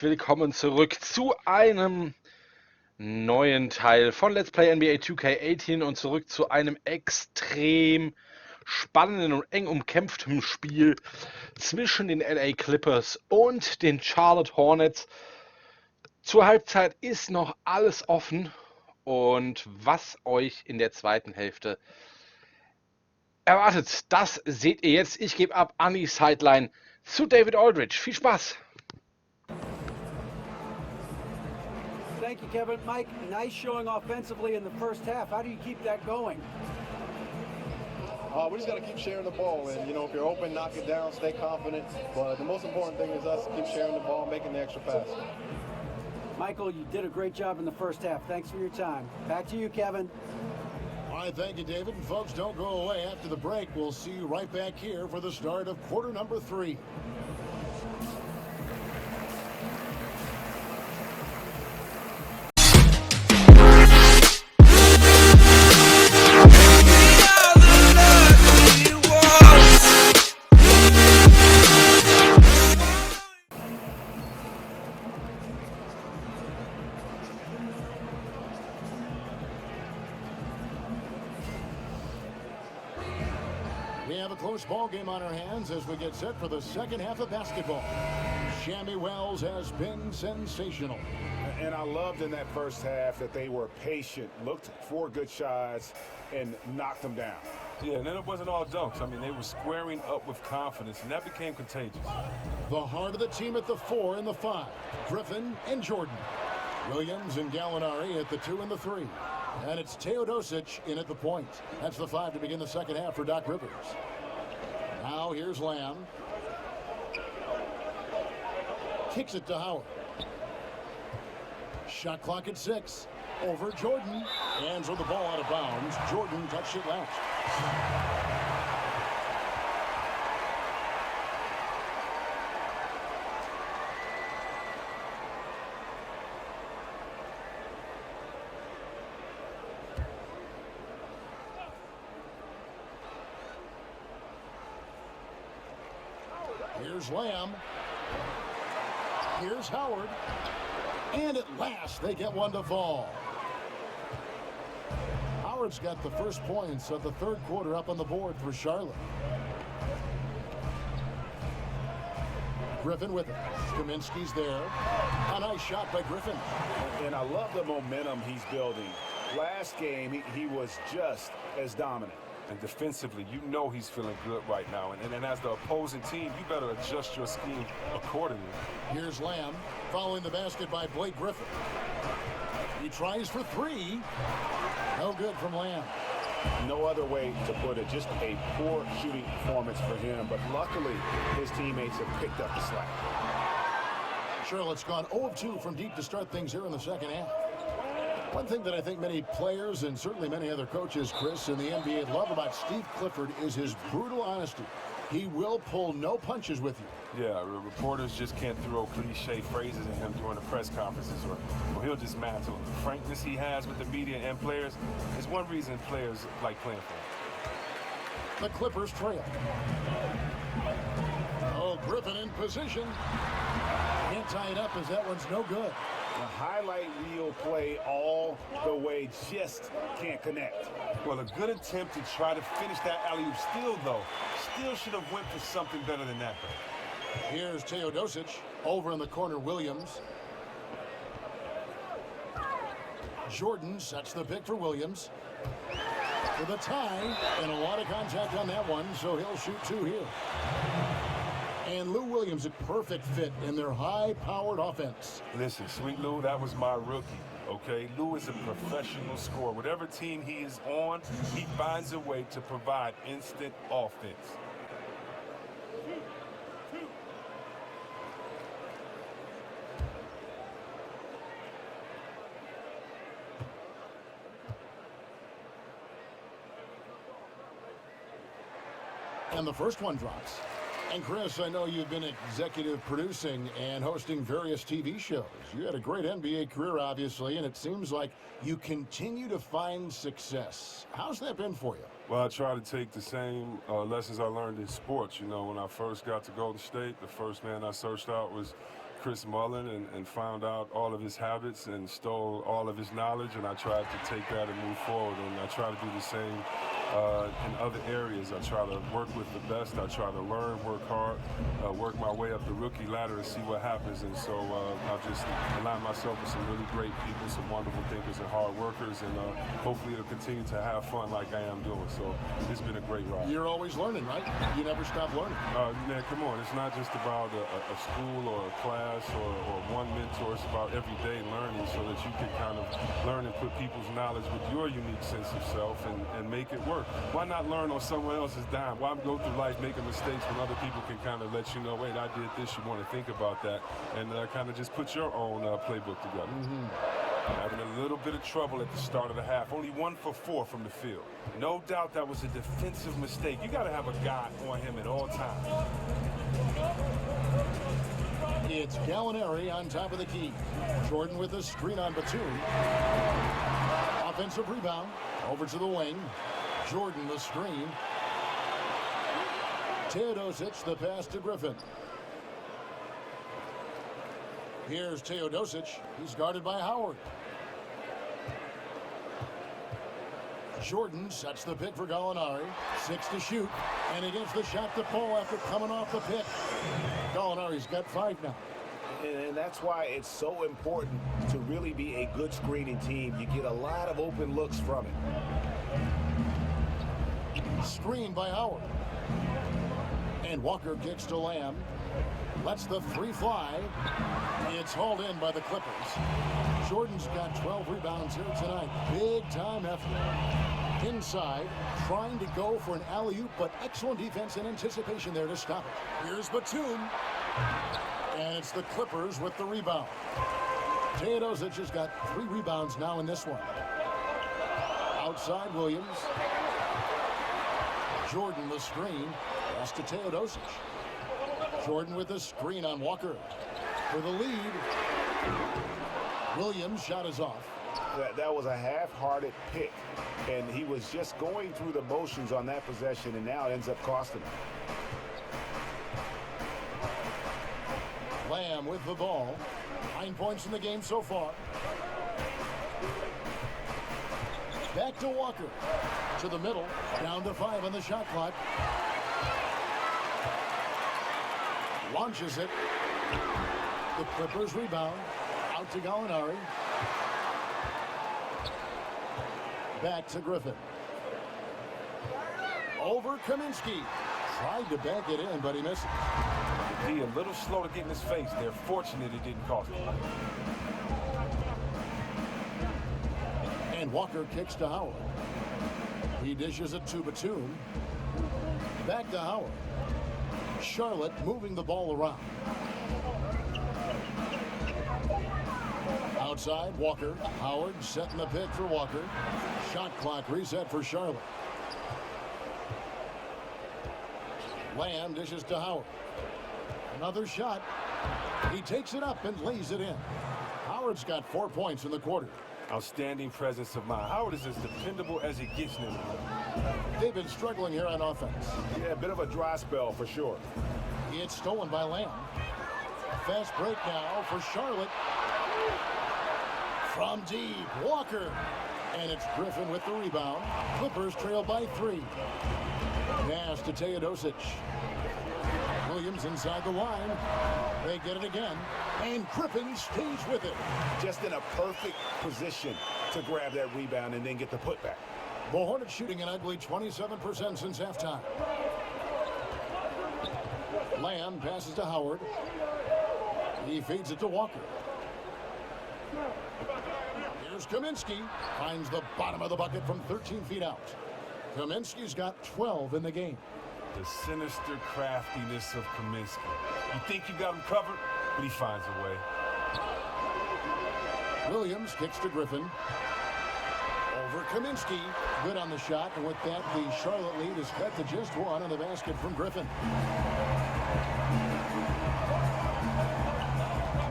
Willkommen zurück zu einem neuen Teil von Let's Play NBA 2K18 und zurück zu einem extrem spannenden und eng umkämpften Spiel zwischen den LA Clippers und den Charlotte Hornets. Zur Halbzeit ist noch alles offen und was euch in der zweiten Hälfte erwartet, das seht ihr jetzt. Ich gebe ab an die Sideline zu David Aldridge. Viel Spaß! Thank you, Kevin. Mike, nice showing offensively in the first half. How do you keep that going? We just got to keep sharing the ball. And, if you're open, knock it down, stay confident. But the most important thing is us keep sharing the ball, making the extra pass. Michael, you did a great job in the first half. Thanks for your time. Back to you, Kevin. All right, thank you, David. And folks, don't go away. After the break, we'll see you right back here for the start of quarter number 3. We have a close ball game on our hands as we get set for the second half of basketball. Shammy Wells has been sensational. And I loved in that first half that they were patient, looked for good shots, and knocked them down. Yeah, and then it wasn't all dunks. I mean, they were squaring up with confidence, and that became contagious. The heart of the team at the 4 and the 5. Griffin and Jordan. Williams and Gallinari at the 2 and the 3. And it's Teodosic in at the point. That's the 5 to begin the second half for Doc Rivers. Now here's Lamb. Kicks it to Howard. Shot clock at 6. Over Jordan. Hands with the ball out of bounds. Jordan touched it last. Here's Lamb. Here's Howard. And at last, they get one to fall. Howard's got the first points of the third quarter up on the board for Charlotte. Griffin with it. Kaminsky's there. A nice shot by Griffin. And I love the momentum he's building. Last game, he was just as dominant. And defensively, you know he's feeling good right now. And as the opposing team, you better adjust your scheme accordingly. Here's Lamb, following the basket by Blake Griffin. He tries for 3. No good from Lamb. No other way to put it, just a poor shooting performance for him. But luckily, his teammates have picked up the slack. Charlotte's gone 0 of 2 from deep to start things here in the second half. One thing that I think many players and certainly many other coaches, Chris, in the NBA love about Steve Clifford is his brutal honesty. He will pull no punches with you. Yeah, reporters just can't throw cliche phrases at him during the press conferences, or he'll just mantle him. The frankness he has with the media and players is one reason players like playing for him. The Clippers trail. Oh, Griffin in position. Can't tie it up as that one's no good. The highlight reel play all the way, just can't connect. Well, a good attempt to try to finish that alley-oop steal, though. Still should have went for something better than that, though. Here's Teodosic. Over in the corner, Williams. Jordan sets the pick for Williams. For the tie, and a lot of contact on that one, so he'll shoot 2 here. And Lou Williams, a perfect fit in their high-powered offense. Listen, Sweet Lou, that was my rookie, okay? Lou is a professional scorer. Whatever team he is on, he finds a way to provide instant offense. And the first one drops. And Chris, I know you've been executive producing and hosting various TV shows. You had a great NBA career, obviously, and it seems like you continue to find success. How's that been for you? Well, I try to take the same lessons I learned in sports. You know, when I first got to Golden State, the first man I searched out was Chris Mullin and found out all of his habits and stole all of his knowledge, and I tried to take that and move forward, and I try to do the same in other areas. I try to work with the best. I try to learn, work hard, work my way up the rookie ladder and see what happens. And so I've just aligned myself with some really great people, some wonderful thinkers and hard workers, and hopefully it'll continue to have fun like I am doing. So it's been a great ride. You're always learning, right? You never stop learning. Man, come on. It's not just about a school or a class or one mentor. It's about everyday learning so that you can kind of learn and put people's knowledge with your unique sense of self and make it work. Why not learn on someone else's dime? Why go through life making mistakes when other people can kind of let you know, wait, I did this, you want to think about that, and kind of just put your own playbook together. Having a little bit of trouble at the start of the half. Only 1 for 4 from the field. No doubt that was a defensive mistake. You got to have a guy on him at all times. It's Gallinari on top of the key. Jordan with a screen on Batum. Offensive rebound. Over to the wing. Jordan the screen. Teodosic the pass to Griffin. Here's Teodosic. He's guarded by Howard. Jordan sets the pick for Gallinari. 6 to shoot. And he gets the shot to Paul after coming off the pick. Gallinari's got 5 now. And that's why it's so important to really be a good screening team. You get a lot of open looks from it. Screen by Howard. And Walker kicks to Lamb. Lets the 3 fly. It's hauled in by the Clippers. Jordan's got 12 rebounds here tonight. Big time effort. Inside, trying to go for an alley-oop, but excellent defense and anticipation there to stop it. Here's Batum. And it's the Clippers with the rebound. Teodosic has got 3 rebounds now in this one. Outside, Williams. Jordan the screen. Pass to Teodosic. Jordan with the screen on Walker. For the lead. Williams' shot is off. That was a half-hearted pick, and he was just going through the motions on that possession, and now it ends up costing him. Lamb with the ball. 9 points in the game so far. Back to Walker. To the middle. Down to 5 on the shot clock. Launches it. The Clippers rebound. Out to Gallinari. Back to Griffin. Over Kaminsky. Tried to back it in, but he missed it. He a little slow to get in his face. They're fortunate it didn't cost him. And Walker kicks to Howard. He dishes it to Batum. Back to Howard. Charlotte moving the ball around. Outside, Walker. Howard setting the pick for Walker. Shot clock reset for Charlotte. Lamb dishes to Howard. Another shot. He takes it up and lays it in. Howard's got 4 points in the quarter. Outstanding presence of mind. Howard is as dependable as he gets in the They've been struggling here on offense. Yeah, a bit of a dry spell for sure. It's stolen by Lamb. Fast break now for Charlotte. From deep, Walker. And it's Griffin with the rebound. Clippers trail by 3. Pass to Teodosic. Williams inside the line. They get it again. And Griffin stays with it. Just in a perfect position to grab that rebound and then get the putback. The Hornets shooting an ugly 27% since halftime. Lamb passes to Howard. He feeds it to Walker. Here's Kaminsky. Finds the bottom of the bucket from 13 feet out. Kaminsky's got 12 in the game. The sinister craftiness of Kaminsky. You think you got him covered, but he finds a way. Williams kicks to Griffin. Over Kaminsky. Good on the shot, and with that, the Charlotte lead is cut to just 1 on the basket from Griffin.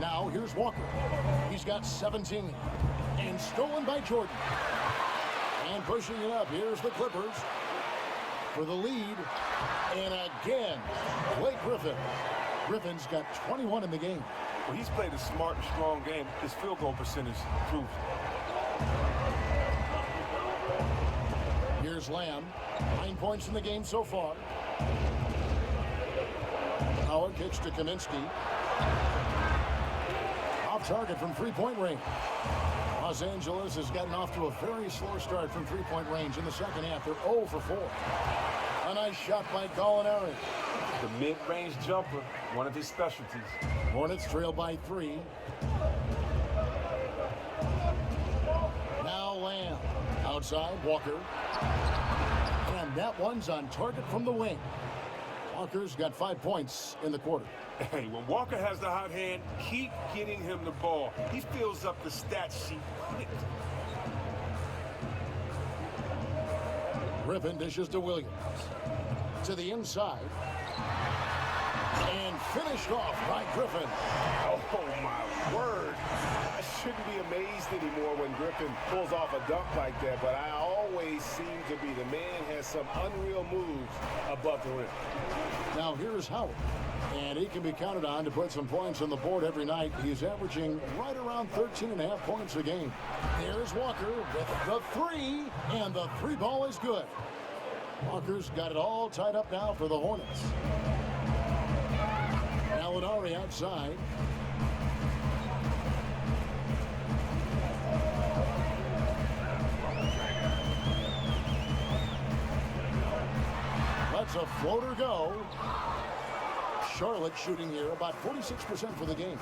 Now, here's Walker. He's got 17. And stolen by Jordan. And pushing it up, here's the Clippers for the lead. And again, Blake Griffin. Griffin's got 21 in the game. Well, he's played a smart and strong game. His field goal percentage proves it. Here's Lamb. 9 points in the game so far. Howard kicks to Kaminsky. Off target from three-point range. Los Angeles has gotten off to a very slow start from three-point range in the second half. They're 0 for 4. A nice shot by Gallinari. The mid-range jumper, one of his specialties. Hornets trail by 3. Now Lamb. Outside, Walker. And that one's on target from the wing. Walker's got 5 points in the quarter. Hey, when Walker has the hot hand, keep getting him the ball. He fills up the stat sheet quick. Griffin dishes to Williams. To the inside. And finished off by Griffin. Oh, my word. I shouldn't be amazed anymore when Griffin pulls off a dunk like that, but I always seem to be. The man has some unreal moves above the rim. Now here's Howard. And he can be counted on to put some points on the board every night. He's averaging right around 13.5 points a game. There's Walker with the 3, and the 3 ball is good. Walker's got it all tied up now for the Hornets. Gallinari outside. Lets a floater go. Charlotte shooting here about 46% for the game.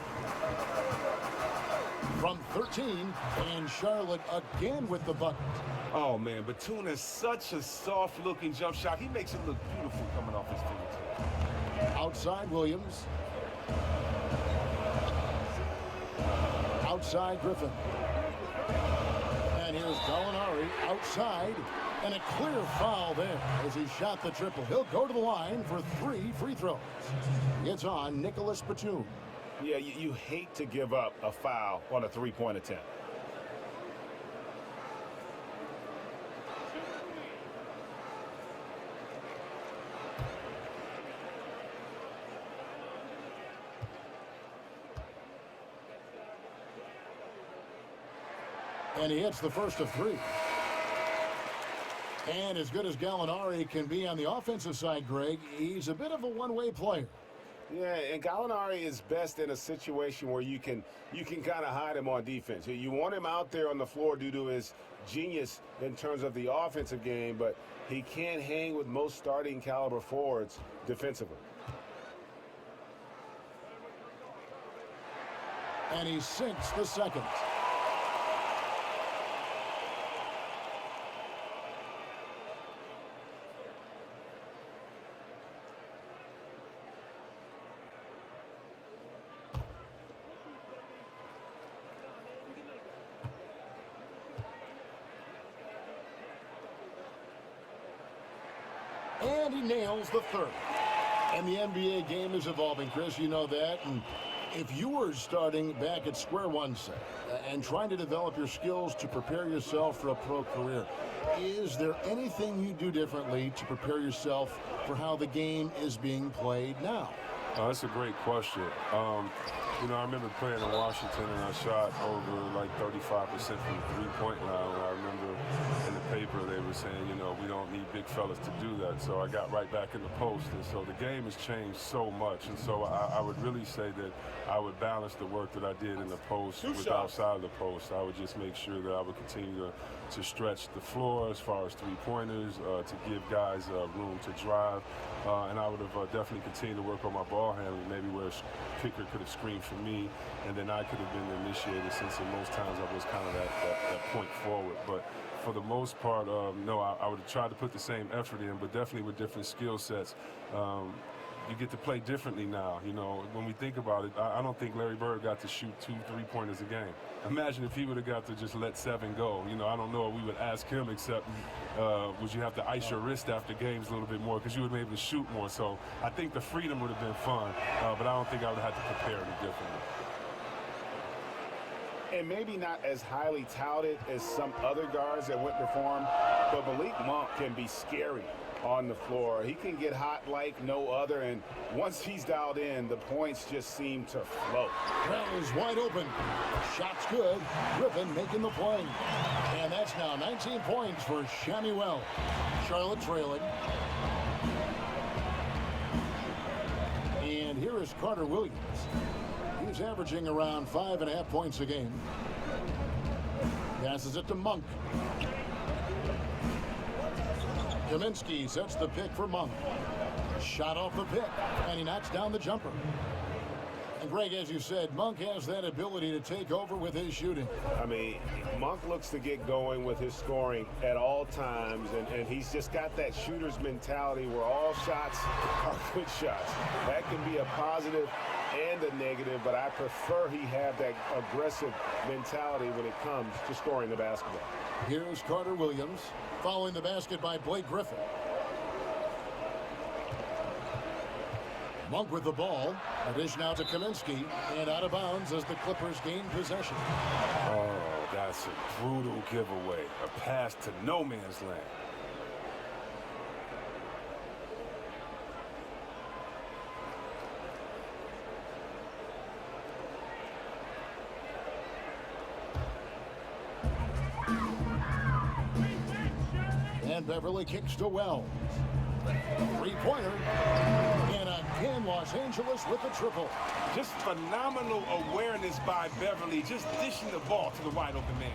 From 13, and Charlotte again with the bucket. Oh, man, Batum is such a soft-looking jump shot. He makes it look beautiful coming off his fingertips. Outside, Williams. Outside, Griffin. And here's Gallinari outside. And a clear foul there as he shot the triple. He'll go to the line for 3 free throws. It's on Nicholas Batum. Yeah, you hate to give up a foul on a three-point attempt. And he hits the first of 3. And as good as Gallinari can be on the offensive side, Greg, he's a bit of a one-way player. Yeah, and Gallinari is best in a situation where you can kind of hide him on defense. You want him out there on the floor due to his genius in terms of the offensive game, but he can't hang with most starting caliber forwards defensively. And he sinks the second. And he nails the third. And the NBA game is evolving, Chris. You know that. And if you were starting back at square one, say, and trying to develop your skills to prepare yourself for a pro career, is there anything you do differently to prepare yourself for how the game is being played now? Oh, that's a great question. You know, I remember playing in Washington, and I shot over like 35% from the three-point line. And I remember in the paper they were saying, you know, we don't need big fellas to do that. So I got right back in the post, and so the game has changed so much. And so I would really say that I would balance the work that I did in the post with outside of the post. I would just make sure that I would continue to stretch the floor as far as three-pointers, to give guys room to drive. And I would have definitely continued to work on my ball handling, maybe where a kicker could have screened for me, and then I could have been the initiator, since in most times I was kind of that point forward. But for the most part, no, I would have tried to put the same effort in, but definitely with different skill sets. You get to play differently now. You know, when we think about it, I don't think Larry Bird got to shoot 2 3-pointers a game. Imagine if he would have got to just let 7 go. You know, I don't know what we would ask him, except would you have to ice your wrist after games a little bit more, because you would be able to shoot more. So I think the freedom would have been fun, but I don't think I would have had to prepare any differently. And maybe not as highly touted as some other guards that went before him, but Malik Monk can be scary on the floor. He can get hot like no other, and once he's dialed in, the points just seem to flow. Well is wide open. Shot's good. Griffin making the play. And that's now 19 points for Shamuel. Charlotte trailing. And here is Carter Williams. He's averaging around 5.5 points a game. Passes it to Monk. Kaminsky sets the pick for Monk. Shot off the pick, and he knocks down the jumper. And Greg, as you said, Monk has that ability to take over with his shooting. I mean, Monk looks to get going with his scoring at all times, and he's just got that shooter's mentality where all shots are good shots. That can be a positive and a negative, but I prefer he have that aggressive mentality when it comes to scoring the basketball. Here's Carter Williams, following the basket by Blake Griffin. Monk with the ball. A dish now to Kaminsky, and out of bounds as the Clippers gain possession. Oh, that's a brutal giveaway. A pass to no man's land. And Beverly kicks to Wells. Three-pointer. And again, Los Angeles with the triple. Just phenomenal awareness by Beverly, just dishing the ball to the wide open man.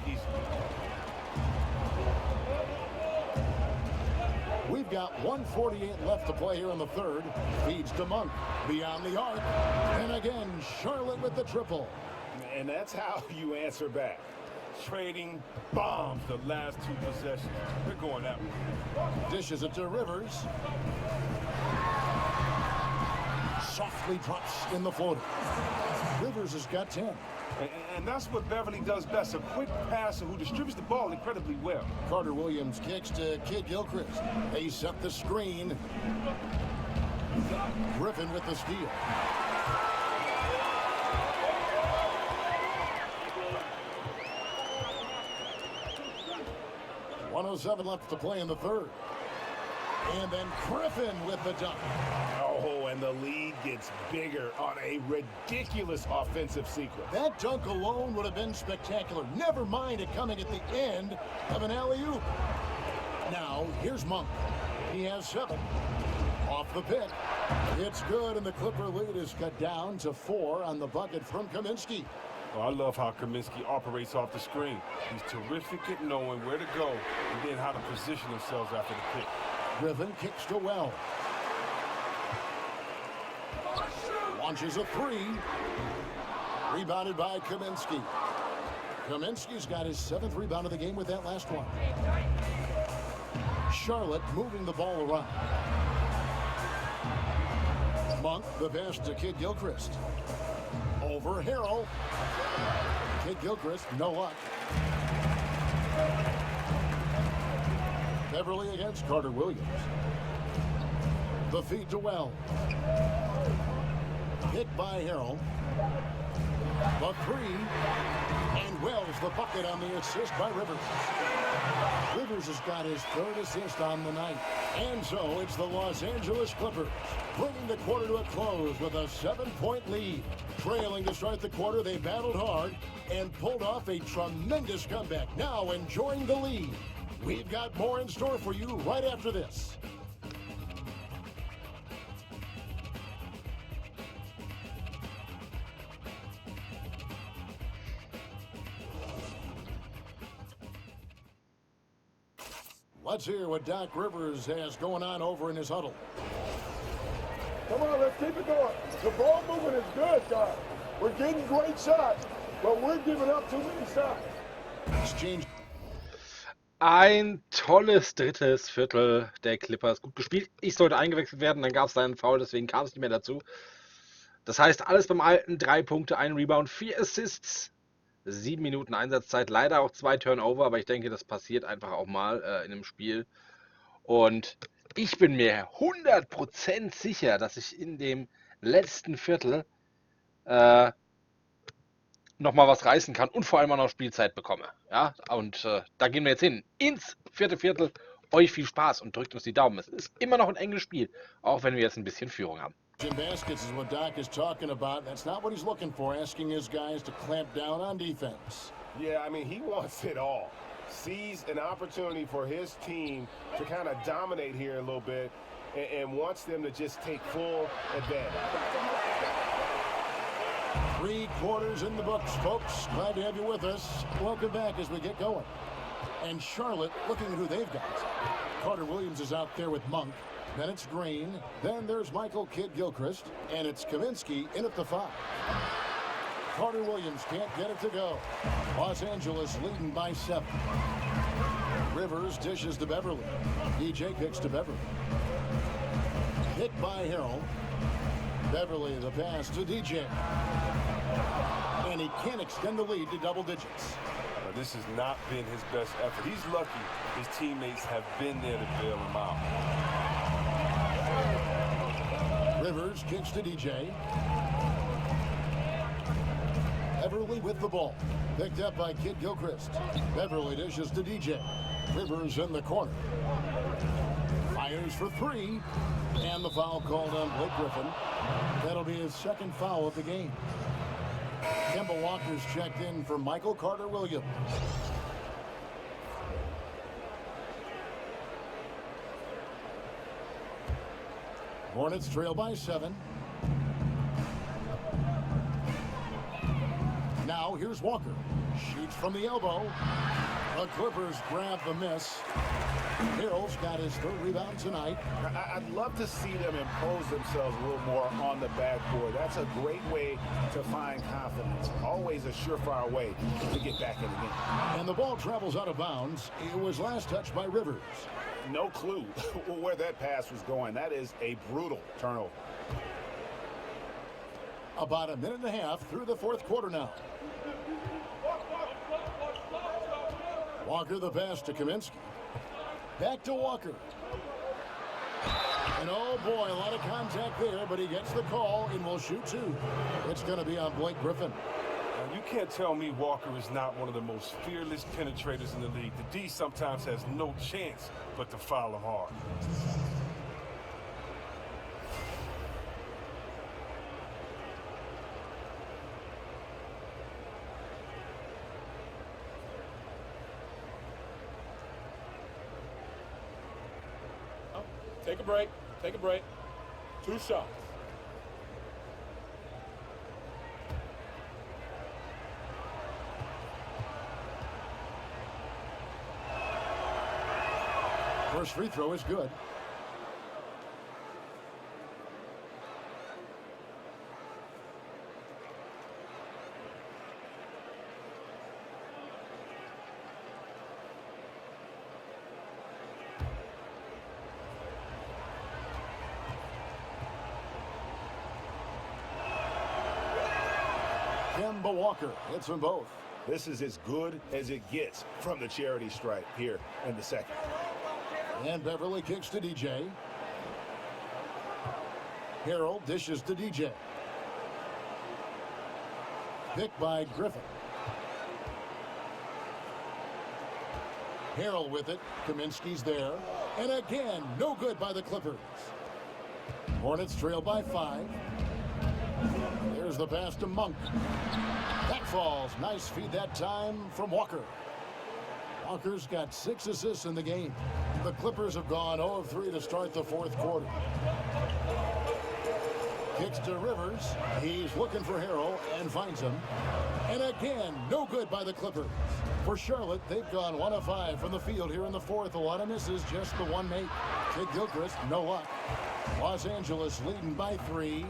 We've got 1:48 left to play here in the third. Feeds to Monk. Beyond the arc. And again, Charlotte with the triple. And that's how you answer back. Trading bombs the last two possessions. They're going that way. Dishes it to Rivers. Softly drops in the floater. Rivers has got 10. And that's what Beverly does best, a quick passer who distributes the ball incredibly well. Carter Williams kicks to Kid Gilchrist. They set the screen. Griffin with the steal. .107 left to play in the third. And then Griffin with the dunk. Oh, and the lead gets bigger on a ridiculous offensive sequence. That dunk alone would have been spectacular. Never mind it coming at the end of an alley-oop. Now, here's Monk. He has 7. Off the pick. It's good, and the Clipper lead is cut down to 4 on the bucket from Kaminsky. Oh, I love how Kaminsky operates off the screen. He's terrific at knowing where to go and then how to position themselves after the pick. Griffin kicks to Wells. Launches a 3. Rebounded by Kaminsky. Kaminsky's got his 7th rebound of the game with that last one. Charlotte moving the ball around. Monk, the pass to Kid Gilchrist. Over Harrell. Kid Gilchrist, no luck. Beverly against Carter Williams. The feed to Wells. Hit by Harrell. The 3. And Wells the bucket on the assist by Rivers. Rivers has got his 3rd assist on the night. And so it's the Los Angeles Clippers bringing the quarter to a close with a 7-point lead. Trailing to start the quarter, they battled hard and pulled off a tremendous comeback. Now enjoying the lead. We've got more in store for you right after this. Let's hear what Doc Rivers has going on over in his huddle. Come on, let's keep it going. The ball movement is good, guys. We're getting great shots, but we're giving up too many shots. Exchange. Ein tolles drittes Viertel der Clippers. Gut gespielt. Ich sollte eingewechselt werden, dann gab es da einen Foul, deswegen kam es nicht mehr dazu. Das heißt, alles beim Alten. 3 Punkte, 1 Rebound, 4 Assists. 7 Minuten Einsatzzeit, leider auch 2 Turnover, aber ich denke, das passiert einfach auch mal in einem Spiel. Und ich bin mir 100% sicher, dass ich in dem letzten Viertel nochmal was reißen kann und vor allem auch noch Spielzeit bekomme. Ja? Und da gehen wir jetzt hin ins 4. Viertel euch viel Spaß und drückt uns die Daumen. Es ist immer noch ein enges Spiel, auch wenn wir jetzt ein bisschen Führung haben. In baskets is what Doc is talking about. That's not what he's looking for, asking his guys to clamp down on defense. Yeah, I mean, he wants it all. Sees an opportunity for his team to kind of dominate here a little bit and wants them to just take full advantage. 3 quarters in the books, folks. Glad to have you with us. Welcome back as we get going. And Charlotte looking at who they've got. Carter Williams is out there with Monk. Then it's Green. Then there's Michael Kidd-Gilchrist. And it's Kaminsky in at the 5. Carter Williams can't get it to go. Los Angeles leading by 7. Rivers dishes to Beverly. DJ kicks to Beverly. Hit by Harrell. Beverly the pass to DJ. And he can't extend the lead to double digits. Now, this has not been his best effort. He's lucky his teammates have been there to bail him out. Rivers kicks to DJ. Beverly with the ball. Picked up by Kidd-Gilchrist. Beverly dishes to DJ. Rivers in the corner. Fires for 3. And the foul called on Blake Griffin. That'll be his second foul of the game. Kemba Walker's checked in for Michael Carter Williams. Hornets trail by 7. Now here's Walker. Shoots from the elbow. The Clippers grab the miss. Harrell's got his 3rd rebound tonight. I'd love to see them impose themselves a little more on the backboard. That's a great way to find confidence. Always a surefire way to get back in the game. And the ball travels out of bounds. It was last touched by Rivers. No clue where that pass was going. That is a brutal turnover. About a minute and a half through the 4th quarter now. Walker the pass to Kaminsky. Back to Walker. And oh boy, a lot of contact there, but he gets the call and will shoot 2. It's going to be on Blake Griffin. Now, you can't tell me Walker is not one of the most fearless penetrators in the league. The D sometimes has no chance but to foul him hard. Take a break. Take a break. 2 shots. First free throw is good. Kemba Walker hits them both. This is as good as it gets from the charity stripe here in the 2nd. And Beverly kicks to DJ. Harrell dishes to DJ. Picked by Griffin. Harrell with it. Kaminsky's there. And again, no good by the Clippers. Hornets trail by 5. There's the pass to Monk. That falls. Nice feed that time from Walker. Walker's got 6 assists in the game. The Clippers have gone 0 of 3 to start the 4th quarter. Kicks to Rivers. He's looking for Harrell and finds him. And again, no good by the Clippers. For Charlotte, they've gone 1 of 5 from the field here in the 4th. A lot of misses, just the 1 make. Kidd-Gilchrist, no luck. Los Angeles leading by 3.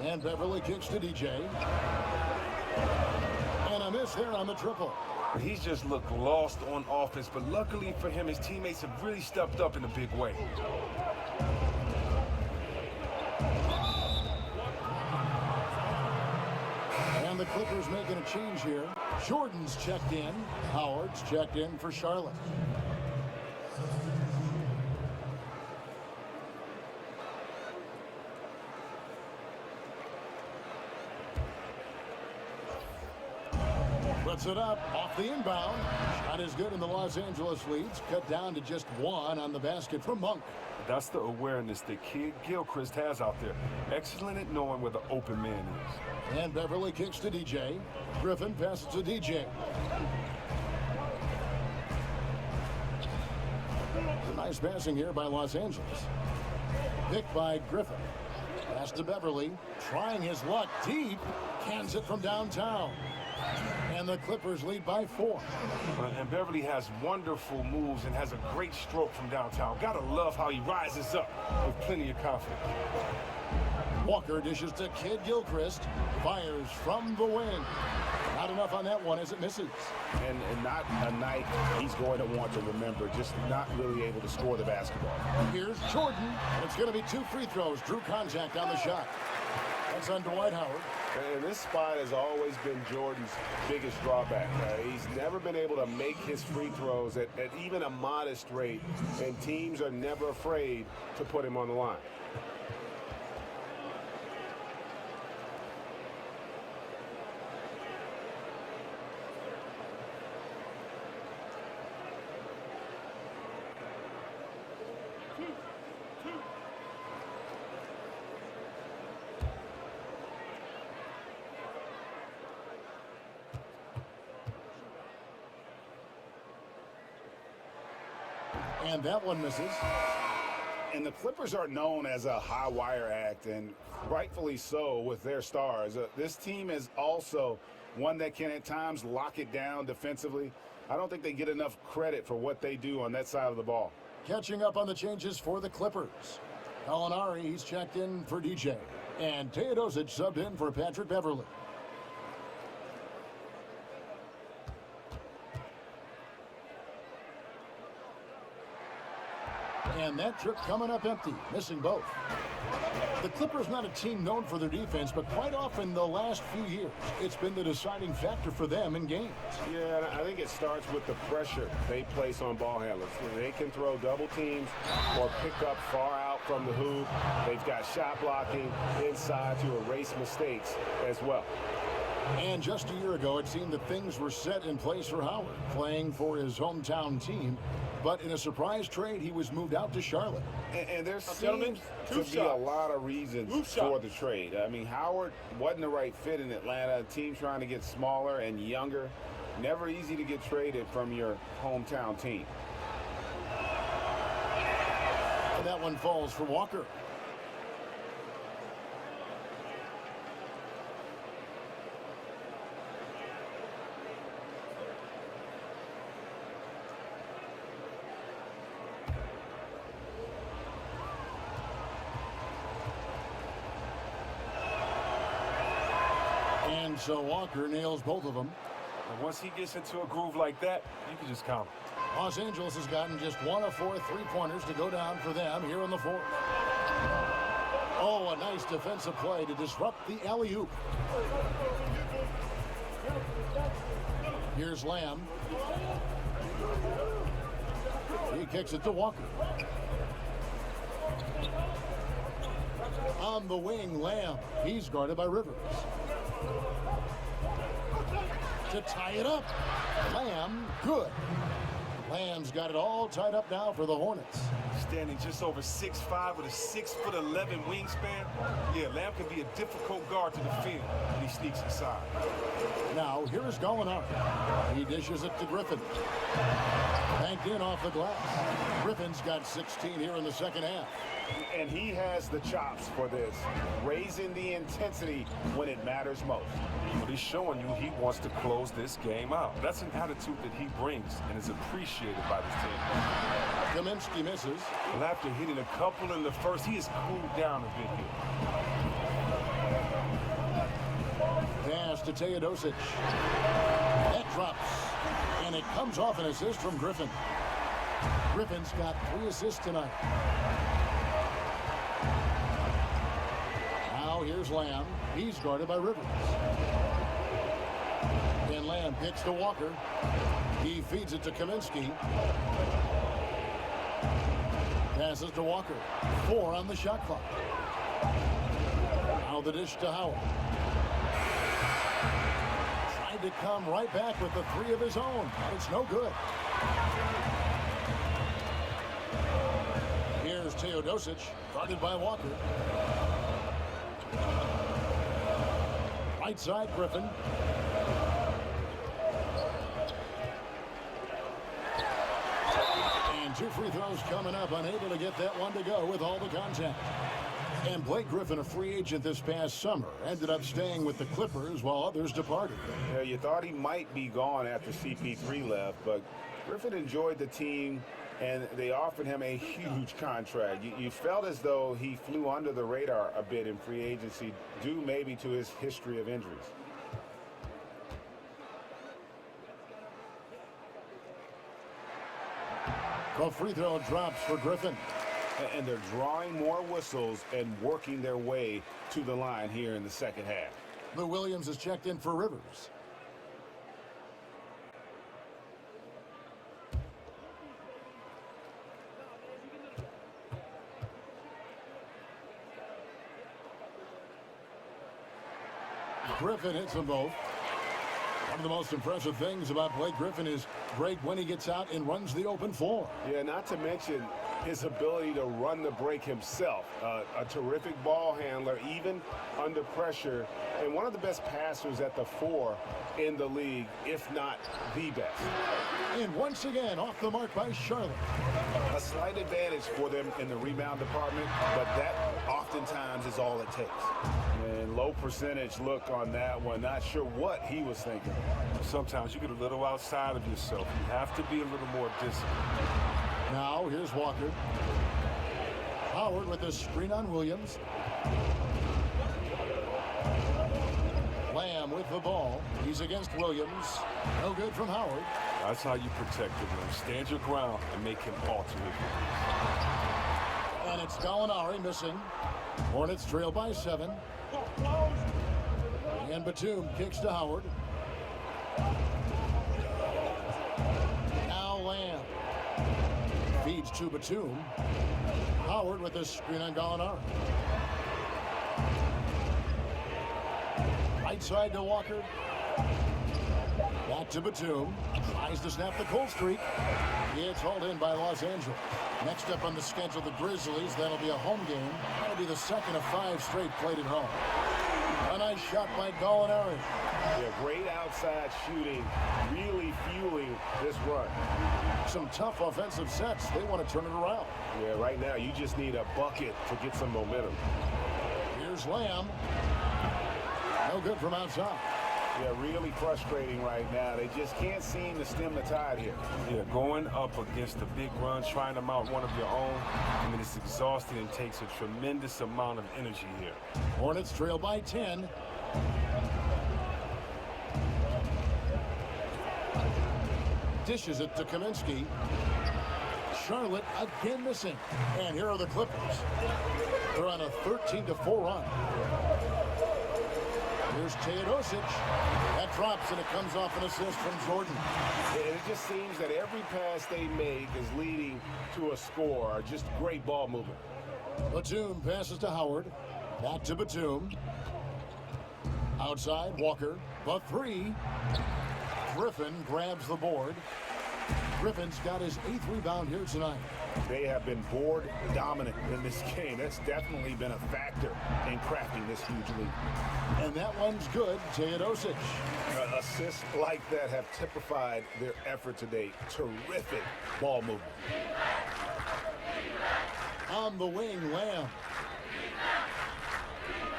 And Beverly kicks to DJ. And a miss there on the triple. He's just looked lost on offense, but luckily for him, his teammates have really stepped up in a big way. And the Clippers making a change here. Jordan's checked in. Howard's checked in for Charlotte. Puts it up off the inbound. Shot is good, and the Los Angeles leads cut down to just one on the basket from Monk. That's the awareness that Kid Gilchrist has out there. Excellent at knowing where the open man is. And Beverly kicks to DJ. Griffin passes to DJ. Nice passing here by Los Angeles. Picked by Griffin. Pass to Beverly. Trying his luck deep. Cans it from downtown. And the Clippers lead by 4. And Beverly has wonderful moves and has a great stroke from downtown. Gotta love how he rises up with plenty of confidence. Walker dishes to Kid Gilchrist. Fires from the wing. Not enough on that one as it misses. And not a night he's going to want to remember, just not really able to score the basketball. Here's Jordan. And it's going to be 2 free throws. Drew contact on the shot. That's on Dwight Howard. And this spot has always been Jordan's biggest drawback. He's never been able to make his free throws at even a modest rate, and teams are never afraid to put him on the line. And that one misses. And the Clippers are known as a high wire act, and rightfully so with their stars. This team is also one that can at times lock it down defensively. I don't think they get enough credit for what they do on that side of the ball. Catching up on the changes for the Clippers. Gallinari, he's checked in for DJ. And Teodosic subbed in for Patrick Beverly. And that trip coming up empty, missing both. The Clippers not a team known for their defense, but quite often the last few years, it's been the deciding factor for them in games. Yeah, I think it starts with the pressure they place on ball handlers. They can throw double teams or pick up far out from the hoop. They've got shot blocking inside to erase mistakes as well. And just a year ago, it seemed that things were set in place for Howard, playing for his hometown team. But in a surprise trade, he was moved out to Charlotte. And there seems to be a lot of reasons for the trade. I mean, Howard wasn't the right fit in Atlanta. A team trying to get smaller and younger. Never easy to get traded from your hometown team. And that one falls for Walker. And so Walker nails both of them. And once he gets into a groove like that, you can just count him. Los Angeles has gotten just 1 of 4 three-pointers to go down for them here in the 4th. Oh, a nice defensive play to disrupt the alley-oop. Here's Lamb. He kicks it to Walker. On the wing, Lamb. He's guarded by Rivers. To tie it up. Lamb, good. Lamb's got it all tied up now for the Hornets. Standing just over 6'5" with a 6'11" wingspan. Yeah, Lamb can be a difficult guard to defend when he sneaks inside. Now, here's Gallinari. He dishes it to Griffin. Banked in off the glass. Griffin's got 16 here in the second half. And he has the chops for this, raising the intensity when it matters most. But he's showing you he wants to close this game out. That's an attitude that he brings and is appreciated by this team. Kaminsky misses. Well, after hitting a couple in the first, he has cooled down a bit here. Pass to Teodosic. That drops. And it comes off an assist from Griffin. Griffin's got 3 assists tonight. Now here's Lamb. He's guarded by Rivers. And Lamb kicks to Walker. He feeds it to Kaminsky. Passes to Walker. 4 on the shot clock. Now the dish to Howard. Tried to to come right back with the three of his own, but it's no good. Here's Teodosic, guarded by Walker. Right side, Griffin. And 2 free throws coming up, unable to get that one to go with all the contact. And Blake Griffin, a free agent this past summer, ended up staying with the Clippers while others departed. Yeah, you thought he might be gone after CP3 left, but Griffin enjoyed the team, and they offered him a huge contract. You felt as though he flew under the radar a bit in free agency, due maybe to his history of injuries. The free throw drops for Griffin. And they're drawing more whistles and working their way to the line here in the second half. Lou Williams is checked in for Rivers. Griffin hits them both. One of the most impressive things about Blake Griffin is great when he gets out and runs the open floor. Yeah, not to mention his ability to run the break himself. A terrific ball handler, even under pressure, and one of the best passers at the 4 in the league, if not the best. And once again, off the mark by Charlotte. A slight advantage for them in the rebound department, but that oftentimes is all it takes. And low percentage look on that one. Not sure what he was thinking. Sometimes you get a little outside of yourself. You have to be a little more disciplined. Now, here's Walker. Howard with the screen on Williams. Lamb with the ball. He's against Williams. No good from Howard. That's how you protect the rim. Stand your ground and make him alter it. And it's Gallinari missing. Hornets trail by 7. And Batum kicks to Howard. Now Lamb. Feeds to Batum. Howard with the screen on Gallinari. Right side to Walker. Back to Batum. Tries to snap the cold streak. It's hauled in by Los Angeles. Next up on the schedule, the Grizzlies. That'll be a home game. That'll be the second of 5 straight played at home. A nice shot by Gallinari. Yeah, great outside shooting, really fueling this run. Some tough offensive sets. They want to turn it around. Yeah, right now you just need a bucket to get some momentum. Here's Lamb. No good from outside. Yeah, really frustrating right now. They just can't seem to stem the tide here. Yeah, going up against a big run, trying to mount one of your own, I mean, it's exhausting and takes a tremendous amount of energy here. Hornets trail by 10. Dishes it to Kaminsky. Charlotte again missing. And here are the Clippers. They're on a 13-4 run. Here's Teodosic. That drops, and it comes off an assist from Jordan. And it just seems that every pass they make is leading to a score. Just great ball movement. Batum passes to Howard. Back to Batum. Outside, Walker. The 3. Griffin grabs the board. Griffin's got his 8th rebound here tonight. They have been board dominant in this game. That's definitely been a factor in crafting this huge lead. And that one's good. Teodosic. Assists like that have typified their effort today. Terrific ball movement. On the wing, Lamb.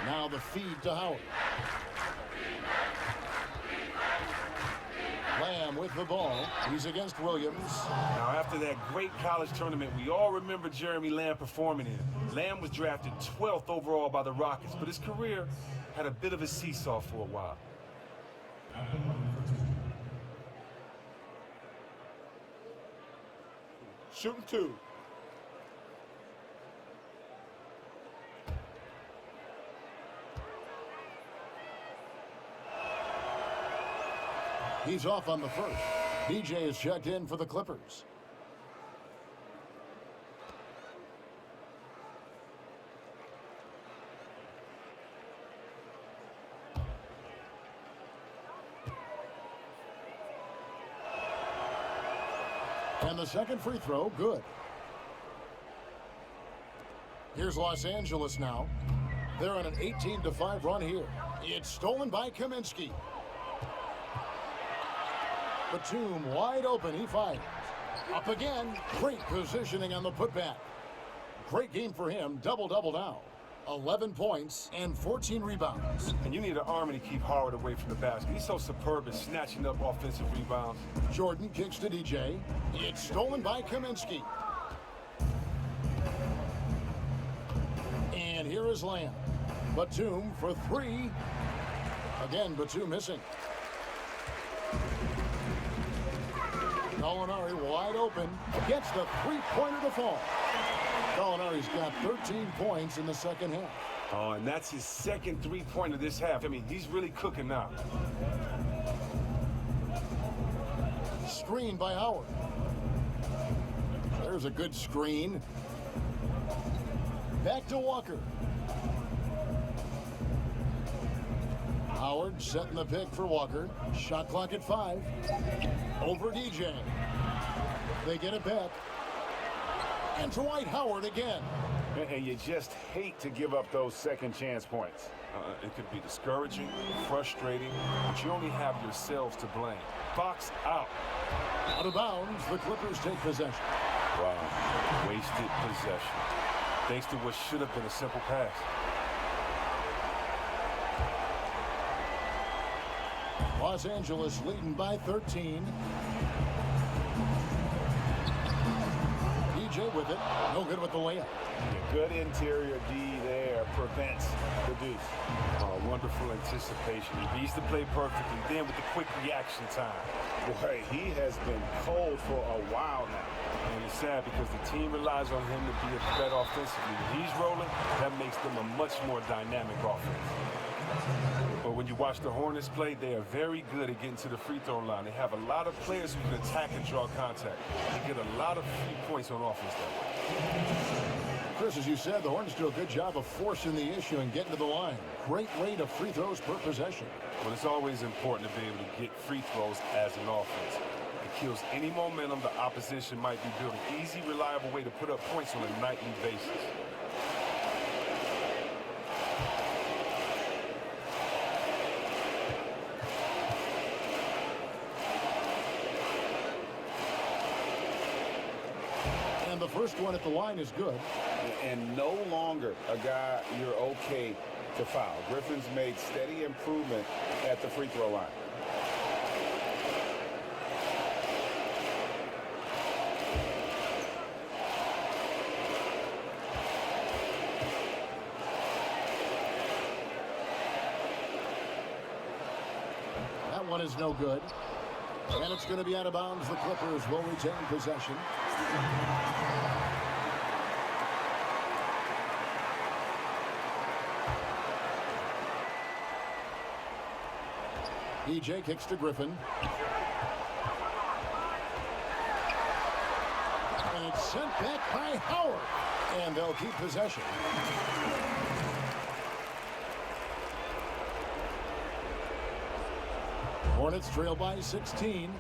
Now the feed to Howard. Lamb with the ball. He's against Williams. Now, after that great college tournament we all remember Jeremy Lamb performing in, Lamb was drafted 12th overall by the Rockets, but his career had a bit of a seesaw for a while. Shooting 2. He's off on the first. DJ is checked in for the Clippers. And the second free throw, good. Here's Los Angeles now. They're on an 18-5 run here. It's stolen by Kaminsky. Batum wide open, he fires. Up again, great positioning on the putback. Great game for him, double-double now. 11 points and 14 rebounds. And you need an army to keep Howard away from the basket. He's so superb at snatching up offensive rebounds. Jordan kicks to DJ. It's stolen by Kaminsky. And here is Lamb. Batum for three. Again, Batum missing. Gallinari wide open. Gets the three-pointer to fall. Gallinari's got 13 points in the second half. Oh, and that's his second three-pointer this half. I mean, he's really cooking now. Screen by Howard. There's a good screen. Back to Walker. Howard setting the pick for Walker. Shot clock at 5. Over DJ. They get it back. And Dwight Howard again. And you just hate to give up those second chance points. It could be discouraging, frustrating, but you only have yourselves to blame. Box out. Out of bounds, the Clippers take possession. Wow, wasted possession. Thanks to what should have been a simple pass. Los Angeles leading by 13. DJ with it. No good with the layup. Good interior D there prevents the deuce. Wonderful anticipation. He reads the play perfectly. Then with the quick reaction time. Boy, he has been cold for a while now. And it's sad because the team relies on him to be a threat offensively. When he's rolling, that makes them a much more dynamic offense. But when you watch the Hornets play, they are very good at getting to the free throw line. They have a lot of players who can attack and draw contact. They get a lot of free points on offense, though. Chris, as you said, the Hornets do a good job of forcing the issue and getting to the line. Great rate of free throws per possession. Well, it's always important to be able to get free throws as an offense. It kills any momentum the opposition might be building. Easy, reliable way to put up points on a nightly basis. And the first one at the line is good. And no longer a guy you're okay to foul. Griffin's made steady improvement at the free throw line. That one is no good. And it's going to be out of bounds. The Clippers will retain possession. DJ kicks to Griffin. And it's sent back by Howard. And they'll keep possession. Hornets trail by 16.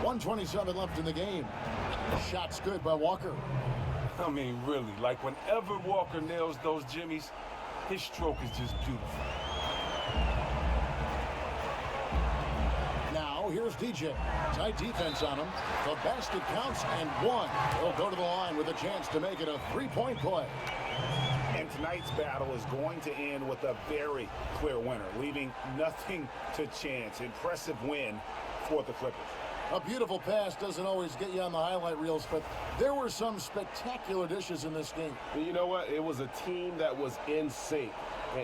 1:27 left in the game. Shot's good by Walker. I mean, really, like whenever Walker nails those jimmies, his stroke is just beautiful. Now, here's DJ. Tight defense on him. The basket counts and one. He'll go to the line with a chance to make it a three-point play. And tonight's battle is going to end with a very clear winner, leaving nothing to chance. Impressive win for the Clippers. A beautiful pass doesn't always get you on the highlight reels, but there were some spectacular dishes in this game. You know what? It was a team that was in sync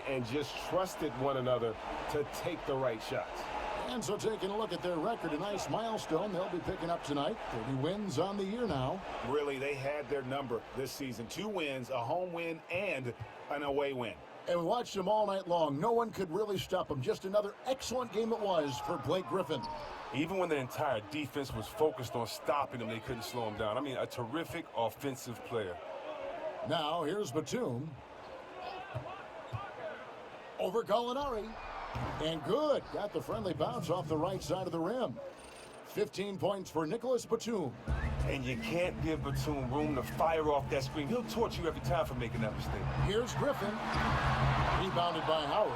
and just trusted one another to take the right shots. And so taking a look at their record, a nice milestone they'll be picking up tonight. 30 wins on the year now. Really, they had their number this season. 2 wins, a home win, and an away win. And we watched them all night long. No one could really stop them. Just another excellent game it was for Blake Griffin. Even when the entire defense was focused on stopping him, they couldn't slow him down. I mean, a terrific offensive player. Now, here's Batum. Over Gallinari. And good. Got the friendly bounce off the right side of the rim. 15 points for Nicholas Batum. And you can't give Batum room to fire off that screen. He'll torch you every time for making that mistake. Here's Griffin. Rebounded by Howard.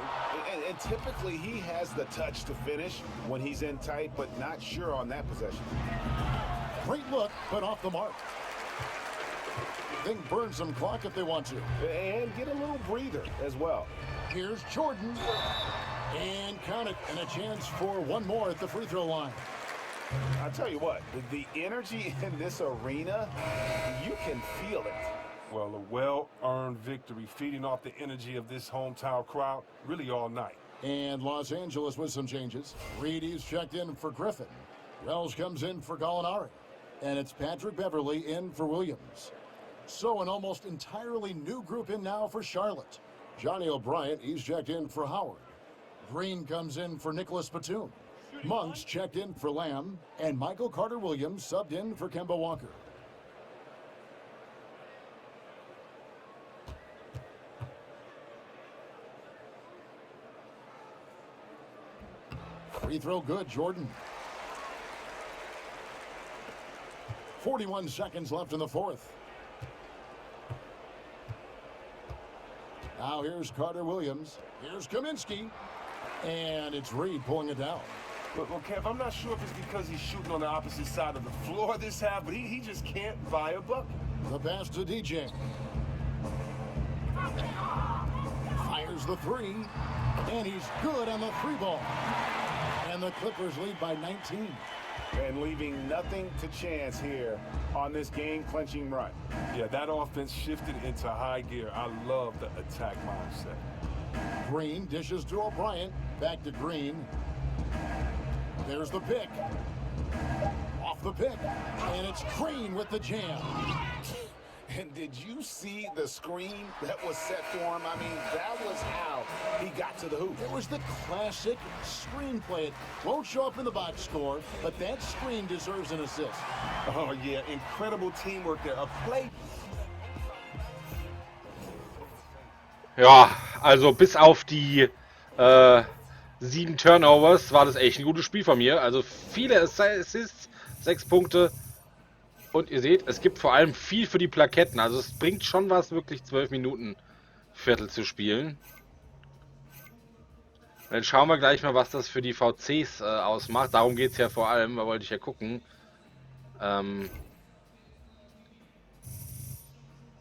And typically he has the touch to finish when he's in tight, but not sure on that possession. Great look, but off the mark. They can burn some clock if they want to. And get a little breather as well. Here's Jordan. And count it. And a chance for one more at the free throw line. I'll tell you what, the energy in this arena, you can feel it. Well, a well-earned victory, feeding off the energy of this hometown crowd really all night. And Los Angeles with some changes. Reedy's checked in for Griffin. Wells comes in for Gallinari. And it's Patrick Beverly in for Williams. So an almost entirely new group in now for Charlotte. Johnny O'Brien, he's checked in for Howard. Green comes in for Nicholas Batum. Monks checked in for Lamb. And Michael Carter-Williams subbed in for Kemba Walker. Free throw good, Jordan. 41 seconds left in the fourth. Now here's Carter-Williams. Here's Kaminsky. And it's Reed pulling it down. Well, Kev, I'm not sure if it's because he's shooting on the opposite side of the floor this half, but he just can't buy a bucket. The pass to DJ. Fires the three. And he's good on the three ball. And the Clippers lead by 19. And leaving nothing to chance here on this game-clinching run. Yeah, that offense shifted into high gear. I love the attack mindset. Green dishes to O'Brien. Back to Green. There's the pick. Off the pick. And it's Green with the jam. And did you see the screen that was set for him? I mean, that was how he got to the hoop. It was the classic screenplay. It won't show up in the box score, but that screen deserves an assist. Oh, yeah, incredible teamwork there. A play. Ja, also bis auf die 7 Turnovers war das echt ein gutes Spiel von mir. Also viele Assists, 6 Punkte. Und ihr seht, es gibt vor allem viel für die Plaketten. Also es bringt schon was, wirklich 12 Minuten Viertel zu spielen. Dann schauen wir gleich mal, was das für die VCs ausmacht. Darum geht es ja vor allem, da wollte ich ja gucken.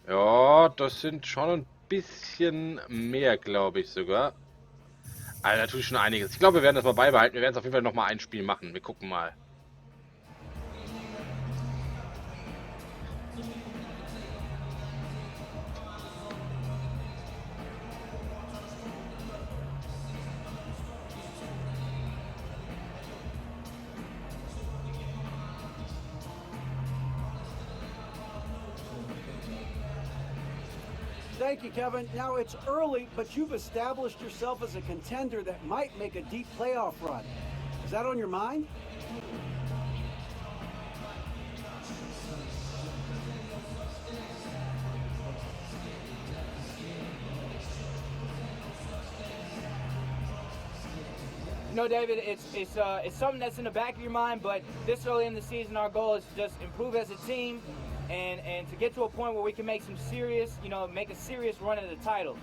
Ja, das sind schon ein bisschen mehr, glaube ich sogar. Also natürlich schon einiges. Ich glaube, wir werden das mal beibehalten. Wir werden es auf jeden Fall nochmal ein Spiel machen. Wir gucken mal. Thank you, Kevin. Now, it's early, but you've established yourself as a contender that might make a deep playoff run. Is that on your mind? No, David, it's something that's in the back of your mind, but this early in the season, our goal is to just improve as a team and to get to a point where we can make some serious, make a serious run at the title.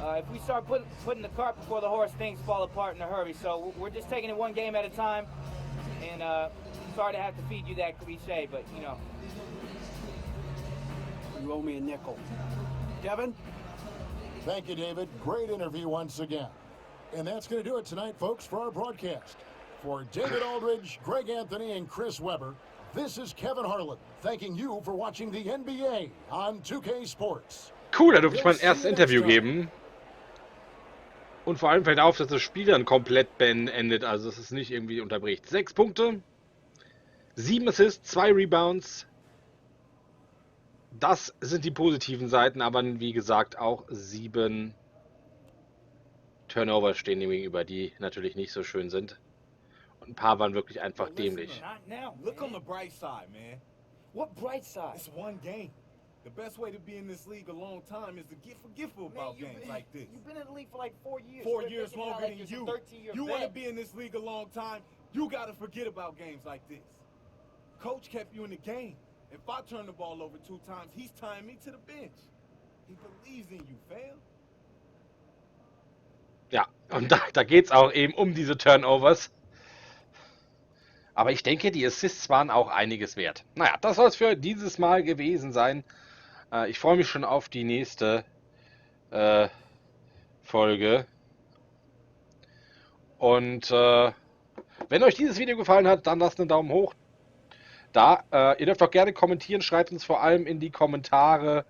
If we start putting the cart before the horse, things fall apart in a hurry. So we're just taking it one game at a time, and sorry to have to feed you that cliche, but, You owe me a nickel. Kevin? Thank you, David. Great interview once again. And that's going to do it tonight, folks, for our broadcast. For David Aldridge, Greg Anthony, and Chris Webber, this is Kevin Harlan, thanking you for watching the NBA on 2K Sports. Cool, da durfte ich mein erstes Interview geben. Und vor allem fällt auf, dass das Spiel dann komplett beendet, also dass es nicht irgendwie unterbricht. 6 Punkte, 7 Assists, 2 Rebounds. Das sind die positiven Seiten, aber wie gesagt auch 7 Turnover stehen dem gegenüber, die natürlich nicht so schön sind. Und ein paar waren wirklich einfach dämlich. Not now. Look on the bright side, man. what bright side? It's one game. The best way to be in this league a long time is to get forgetful about games like this. You've been in the league for like 4 years. 4 years longer than you. You want to be in this league a long time, you got to forget about games like this. Coach kept you in the game. If I turn the ball over 2 times, he's tying me to the bench. He believes in you, fam. Ja, und da geht es auch eben um diese Turnovers. Aber ich denke, die Assists waren auch einiges wert. Naja, das soll es für dieses Mal gewesen sein. Ich freue mich schon auf die nächste Folge. Und wenn euch dieses Video gefallen hat, dann lasst einen Daumen hoch da. Ihr dürft auch gerne kommentieren. Schreibt uns vor allem in die Kommentare,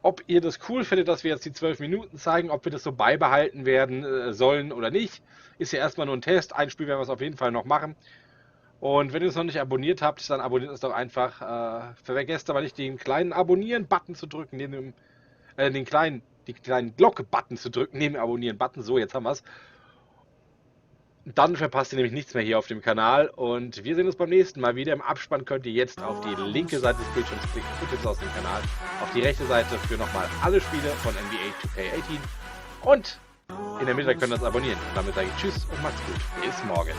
ob ihr das cool findet, dass wir jetzt die 12 Minuten zeigen, ob wir das so beibehalten werden sollen oder nicht. Ist ja erstmal nur ein Test. Ein Spiel werden wir es auf jeden Fall noch machen. Und wenn ihr es noch nicht abonniert habt, dann abonniert es doch einfach. Vergesst aber nicht, den kleinen Abonnieren-Button zu drücken, neben dem, die kleinen Glocke-Button zu drücken, neben dem Abonnieren-Button. So, jetzt haben wir es. Dann verpasst ihr nämlich nichts mehr hier auf dem Kanal. Und wir sehen uns beim nächsten Mal wieder. Im Abspann könnt ihr jetzt auf die linke Seite des Bildschirms klicken, Tipps aus dem Kanal. Auf die rechte Seite für nochmal alle Spiele von NBA 2K18. Und in der Mitte könnt ihr das abonnieren. Und damit sage ich Tschüss und macht's gut. Bis morgen.